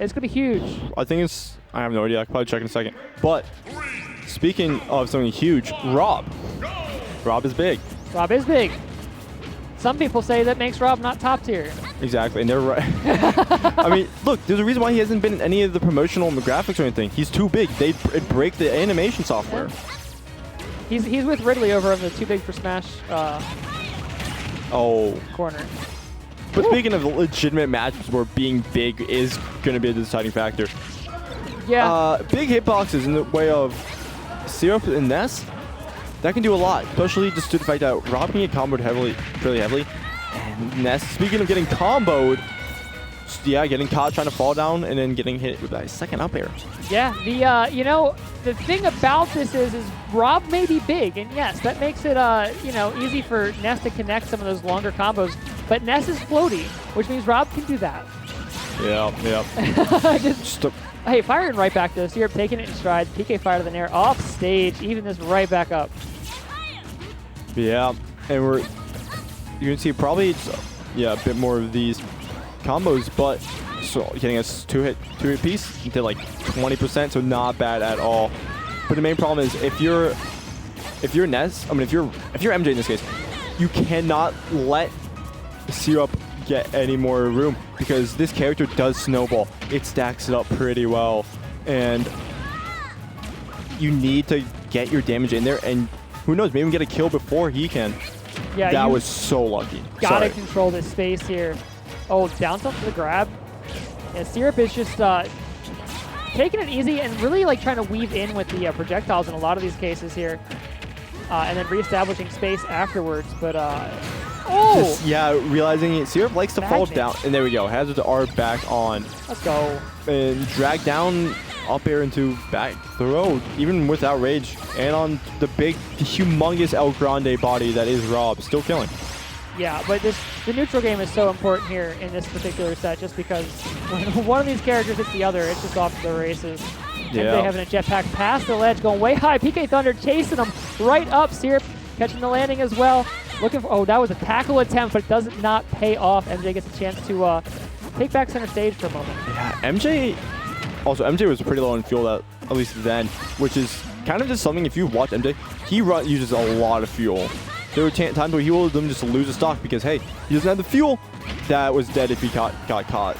It's going to be huge. I think it's, I have no idea. I can probably check in a second. But speaking of something huge, Rob. Rob is big. Rob is big. Some people say that makes Rob not top tier. Exactly, and they're right. I mean, look, there's a reason why he hasn't been in any of the promotional graphics or anything. He's too big. They break the animation software. Yeah. He's with Ridley over on the Too Big for Smash corner. But speaking of legitimate matches where being big is going to be a deciding factor. Yeah. Big hitboxes in the way of Syrup and Ness, that can do a lot, especially just to the fact that Rob can get comboed fairly heavily. And Ness, speaking of getting comboed, yeah, getting caught trying to fall down and then getting hit with that second up air. Yeah, you know, the thing about this is Rob may be big, and yes, that makes it easy for Ness to connect some of those longer combos. But Ness is floaty, which means Rob can do that. Yeah. Hey, firing right back though. Syrup taking it in stride. PK fire to the nair off stage, even this right back up. Yeah, and you can see probably a bit more of these combos, but so getting a two hit piece into like 20%, so not bad at all. But the main problem is if you're Ness, I mean if you're MJ in this case, you cannot let Syrup get any more room because this character does snowball. It stacks it up pretty well, and you need to get your damage in there, and who knows, maybe even get a kill before he can. Yeah, that was so lucky. Gotta control this space here. Oh, down tilt for the grab. Yeah, Syrup is just taking it easy and really like trying to weave in with the projectiles in a lot of these cases here, and then reestablishing space afterwards. But realizing it. Syrup likes to fall down, and there we go. Hazard to R back on. Let's go. And drag down up air into back throw, even without rage, and on the big, humongous El Grande body that is Rob, still killing. Yeah, but the neutral game is so important here in this particular set, just because when one of these characters hits the other, it's just off to the races. Yeah. MJ having a jetpack past the ledge, going way high. PK Thunder chasing him right up. Syrup catching the landing as well. Looking for, that was a tackle attempt, but it does not pay off. MJ gets a chance to take back center stage for a moment. Yeah, MJ was pretty low on fuel, at least then, which is kind of just something, if you watch MJ, he uses a lot of fuel. There were times where he will just lose a stock because, hey, he doesn't have the fuel. That was dead if he got caught.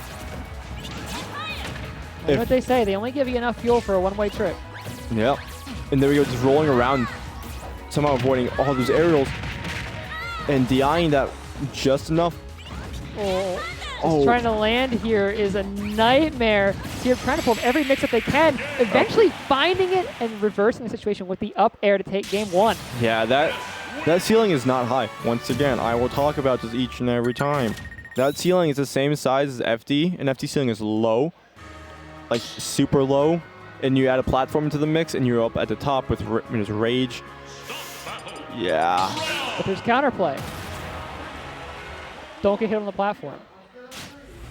You know what they say, they only give you enough fuel for a one-way trip. Yep. And there we go, just rolling around, somehow avoiding all those aerials and DIing that just enough. Trying to land here is a nightmare. Syrup trying to pull every mix-up they can, eventually finding it and reversing the situation with the up air to take game one. Yeah, that ceiling is not high. Once again, I will talk about this each and every time. That ceiling is the same size as FD, and FD ceiling is low, like super low, and you add a platform into the mix, and you're up at the top with rage. Yeah. But there's counterplay. Don't get hit on the platform.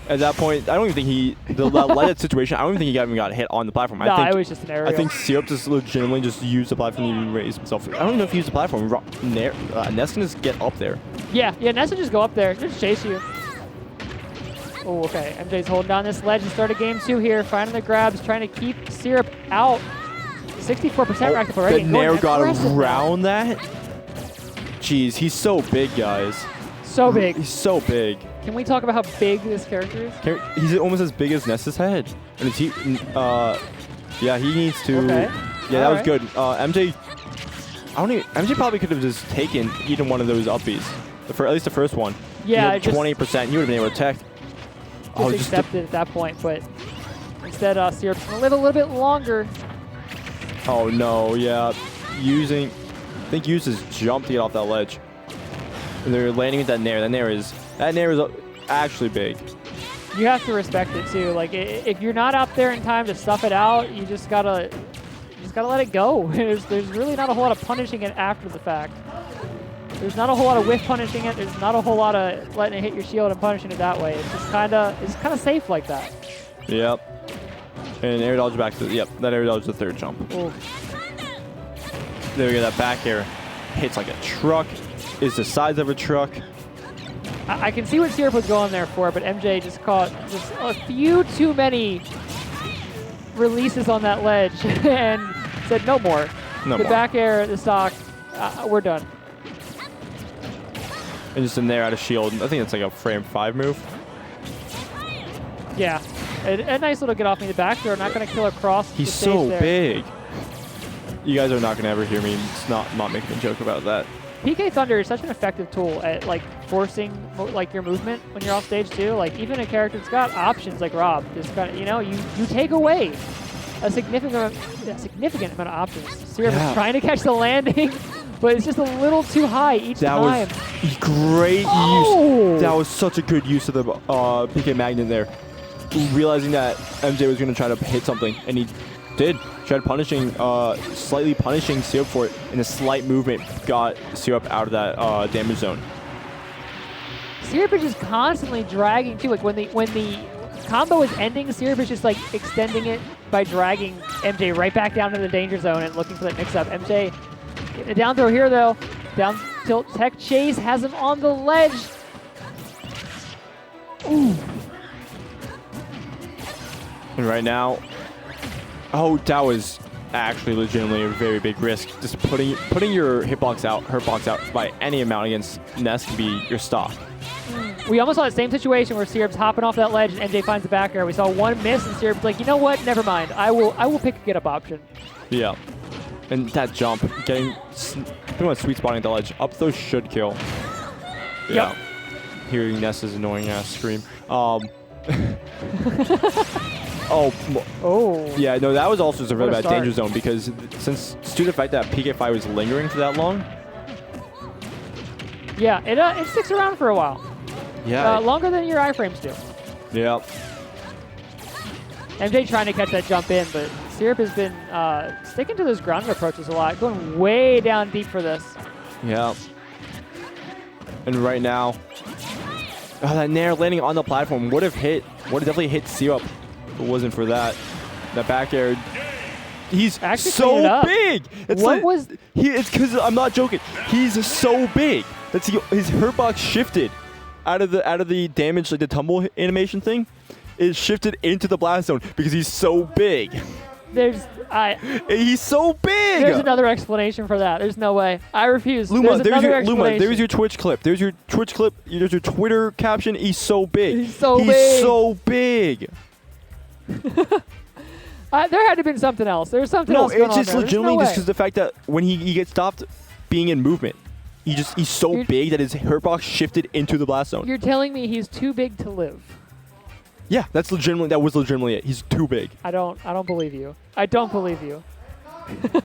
At that point, I don't even think that let-it situation, I don't even think he even got hit on the platform. No, it was just an aerial. I think Syrup just legitimately just used the platform to even raise himself. I don't even know if he used the platform. Ness can just get up there. Yeah, Ness can just go up there, just chase you. Oh, okay. MJ's holding down this ledge and started game two here, finding the grabs, trying to keep Syrup out. 64% racked up already. The nair got around that. Jeez, he's so big, guys. So big. He's so big. Can we talk about how big this character is? He's almost as big as Ness's head. And he needs to. Okay. Yeah, that was good. MJ probably could have just taken either one of those uppies, at least the first one. Yeah, 20%. You would have been able to tech. Just accepted at that point, but instead, Syrup's gonna live a little bit longer. Oh no! Yeah, I think uses jump to get off that ledge. And they're landing with that nair. That nair is actually big. You have to respect it too. Like if you're not out there in time to stuff it out, you just gotta let it go. There's really not a whole lot of punishing it after the fact. There's not a whole lot of whiff punishing it. There's not a whole lot of letting it hit your shield and punishing it that way. It's just kind of safe like that. Yep. And air dodge back to that air dodge the third jump. Ooh. There we go. That back air hits like a truck. Is the size of a truck. I can see what Syrup was going there for, but MJ just caught just a few too many releases on that ledge and said no more. No the more. back air, the stock, we're done. And just in there out of shield. I think it's like a frame 5 move. Yeah. A nice little get off me the back throw. Not going to kill across. He's so big. You guys are not going to ever hear me not making a joke about that. PK Thunder is such an effective tool at like forcing like your movement when you're off stage too. Like even a character that's got options like Rob, just kind of you take away a significant amount of options. Syrup is trying to catch the landing, but it's just a little too high each time. That was great use. That was such a good use of the PK Magnet there. Realizing that MJ was going to try to hit something, and he did. Tried slightly punishing Syrup for it, and a slight movement got Syrup out of that damage zone. Syrup is just constantly dragging too. Like when the combo is ending, Syrup is just like extending it by dragging MJ right back down to the danger zone and looking for that mix-up. MJ getting a down throw here though. Down tilt tech chase has him on the ledge. Ooh. And right now, that was actually legitimately a very big risk. Just putting your hurt box out by any amount against Ness can be your stop. We almost saw the same situation where Syrup's hopping off that ledge and MJ finds the back air. We saw one miss and Syrup's like, you know what? Never mind. I will pick a get up option. Yeah. And that jump, pretty much sweet spotting the ledge. Up throw should kill. Yeah. Yep. Hearing Ness's annoying ass scream. Yeah, no, that was also just a really bad danger zone because due to the fact that PK5 was lingering for that long. Yeah, it sticks around for a while. Yeah. Longer than your iframes do. Yeah. MJ trying to catch that jump in, but Syrup has been sticking to those grounded approaches a lot, going way down deep for this. Yeah. And right now, that Nair landing on the platform would have definitely hit Syrup if it wasn't for that. That back air. He's actually so big. It's it's because I'm not joking. He's so big. His hurt box shifted out of the damage, like the tumble animation thing. It shifted into the blast zone because he's so big. He's so big. There's another explanation for that. There's no way. I refuse. Luma, there's your Twitch clip. There's your Twitch clip. There's your Twitter caption. He's so big. He's so big. There had to have been something else. There's something else going on. No, it's just there. legitimately just because the fact that when he gets stopped being in movement, he's so big that his hurt box shifted into the blast zone. You're telling me he's too big to live? Yeah, that was legitimately it. He's too big. I don't believe you. I don't believe you.